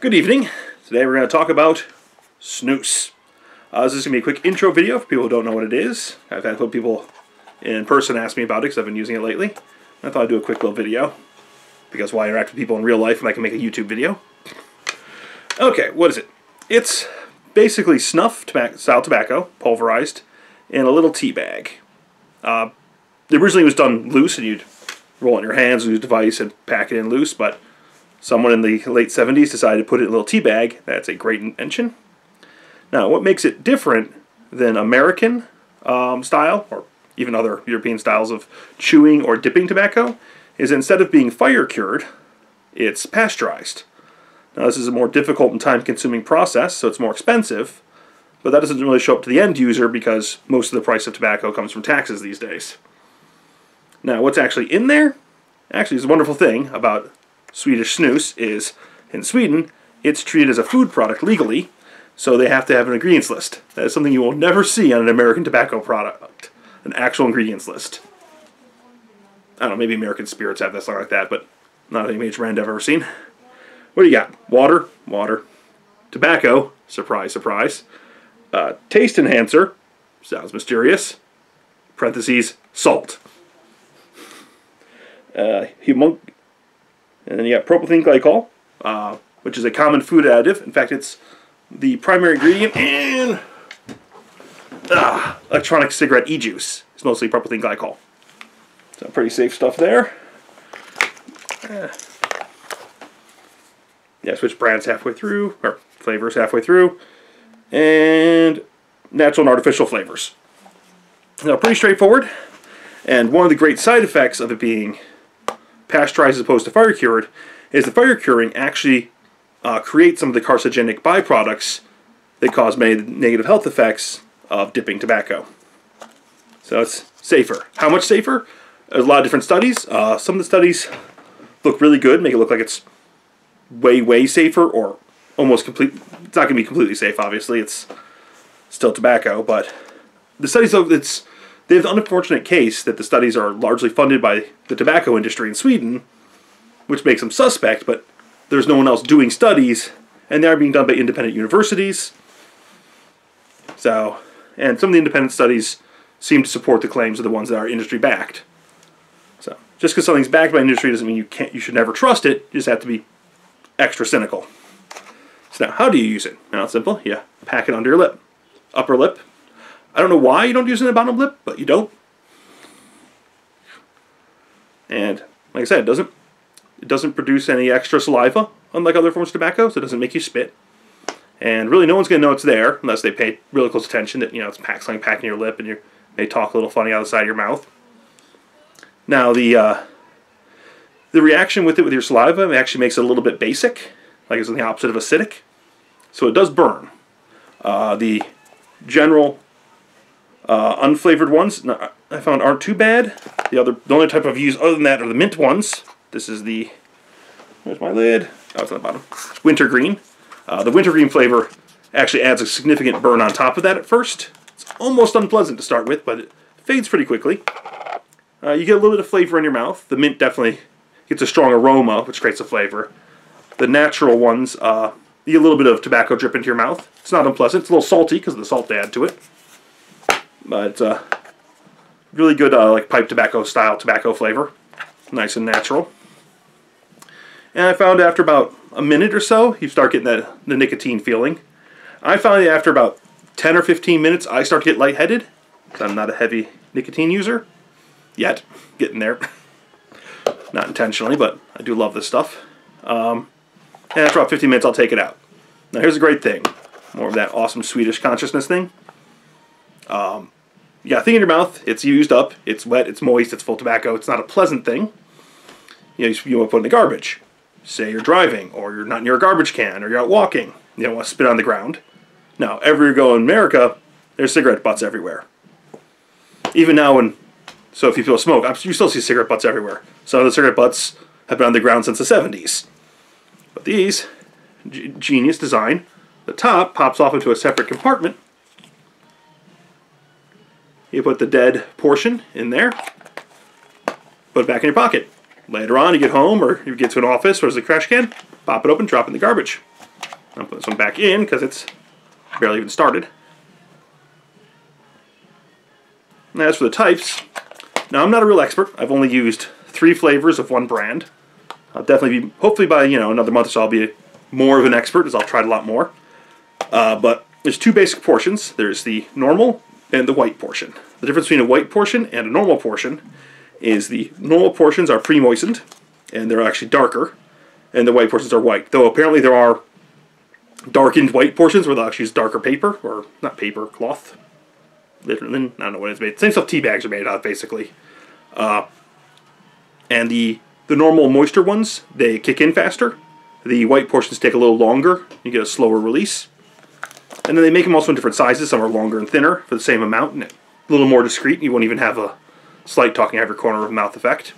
Good evening. Today we're going to talk about Snus. This is going to be a quick intro video for people who don't know what it is. I've had people in person ask me about it because I've been using it lately. I thought I'd do a quick little video because why interact with people in real life when I can make a YouTube video? Okay, what is it? It's basically snuff style tobacco, pulverized, in a little tea bag. Originally it was done loose and you'd roll it in your hands, use a device, and pack it in loose, but someone in the late 70s decided to put it in a little tea bag. That's a great invention. Now, what makes it different than American style, or even other European styles of chewing or dipping tobacco, is instead of being fire cured, it's pasteurized. Now, this is a more difficult and time-consuming process, so it's more expensive, but that doesn't really show up to the end user because most of the price of tobacco comes from taxes these days. Now, what's actually in there? Actually, it's a wonderful thing about Swedish snus is, in Sweden, it's treated as a food product legally, so they have to have an ingredients list. That is something you will never see on an American tobacco product, an actual ingredients list. I don't know, maybe American Spirits have that, something like that, but not any major brand I've ever seen. What do you got? Water, water. Tobacco, surprise, surprise. Taste enhancer, sounds mysterious. Parentheses, salt. And then you got propylene glycol, which is a common food additive. In fact, it's the primary ingredient in electronic cigarette e-juice. It's mostly propylene glycol. So pretty safe stuff there. Yeah, switch brands halfway through, or flavors halfway through. And natural and artificial flavors. Now, pretty straightforward. And one of the great side effects of it being pasteurized as opposed to fire cured is the fire curing actually creates some of the carcinogenic byproducts that cause many of the negative health effects of dipping tobacco. So it's safer. How much safer? There's a lot of different studies. Some of the studies look really good, make it look like it's way, way safer, or almost complete. It's not going to be completely safe, obviously. It's still tobacco, but the studies, though, they have the unfortunate case that the studies are largely funded by the tobacco industry in Sweden, which makes them suspect, but there's no one else doing studies, and they are being done by independent universities. So, and some of the independent studies seem to support the claims of the ones that are industry-backed. So, just because something's backed by industry doesn't mean you should never trust it. You just have to be extra cynical. So now, how do you use it? Now, it's simple. You pack it under your lip, upper lip. I don't know why you don't use it in the bottom lip, but you don't. And like I said, it doesn't produce any extra saliva, unlike other forms of tobacco, so it doesn't make you spit. And really, no one's going to know it's there unless they pay really close attention that, it's something packing your lip and you may talk a little funny out of the side of your mouth. Now, the reaction with it with your saliva actually makes it a little bit basic, like it's the opposite of acidic. So it does burn. The general unflavored ones I found aren't too bad. The only type I've used other than that are the mint ones. This is the, where's my lid? Oh, it's on the bottom. Wintergreen. The wintergreen flavor actually adds a significant burn on top of that at first. It's almost unpleasant to start with, but it fades pretty quickly. You get a little bit of flavor in your mouth. The mint definitely gets a strong aroma, which creates a flavor. The natural ones, you get a little bit of tobacco drip into your mouth. It's not unpleasant. It's a little salty because of the salt they add to it. But it's a really good like pipe tobacco style tobacco flavor. Nice and natural. And I found after about a minute or so, you start getting the nicotine feeling. I found that after about 10 or 15 minutes, I start to get lightheaded. Because I'm not a heavy nicotine user. Yet. Getting there. Not intentionally, but I do love this stuff. And after about 15 minutes, I'll take it out. Now here's a great thing. More of that awesome Swedish consciousness thing. You got a thing in your mouth, it's used up, it's wet, it's moist, it's full of tobacco, it's not a pleasant thing. You want to put it in the garbage. Say you're driving, or you're not near a garbage can, or you're out walking. You don't want to spit on the ground. Now, everywhere you go in America, there's cigarette butts everywhere. Even now, so if you feel smoke, you still see cigarette butts everywhere. Some of the cigarette butts have been on the ground since the 70s. But these, genius design, the top pops off into a separate compartment. You put the dead portion in there, put it back in your pocket. Later on, you get home or you get to an office or there's a trash can, pop it open, drop it in the garbage. I'll put this one back in because it's barely even started. Now, as for the types, now I'm not a real expert. I've only used 3 flavors of one brand. I'll definitely be, hopefully by another month or so, I'll be more of an expert as I'll try it a lot more. But there's 2 basic portions. There's the normal and the white portion. The difference between a white portion and a normal portion is the normal portions are pre-moistened, and they're actually darker, and the white portions are white. Though apparently there are darkened white portions where they'll actually use darker paper, or not paper, cloth. Literally, I don't know what it's made. Same stuff tea bags are made out of, basically. And the normal moisture ones, they kick in faster. The white portions take a little longer. You get a slower release. And then they make them also in different sizes. Some are longer and thinner for the same amount, and a little more discreet. You won't even have a slight talking out of your corner of mouth effect.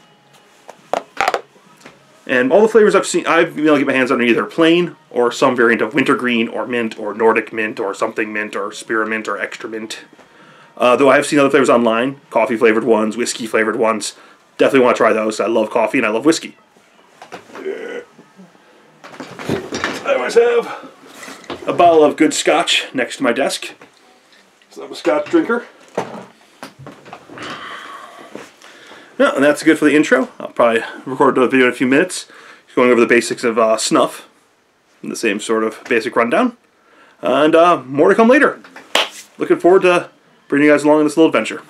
And all the flavors I've seen, I've been able to get my hands on either plain or some variant of wintergreen or mint or Nordic mint or something mint or spearmint or extra mint. Though I have seen other flavors online, coffee flavored ones, whiskey flavored ones. Definitely want to try those. I love coffee and I love whiskey. I always have a bottle of good scotch next to my desk, so I'm a scotch drinker. Yeah, and that's good for the intro. I'll probably record a video in a few minutes, just going over the basics of snuff, and the same sort of basic rundown, and more to come later. Looking forward to bringing you guys along on this little adventure.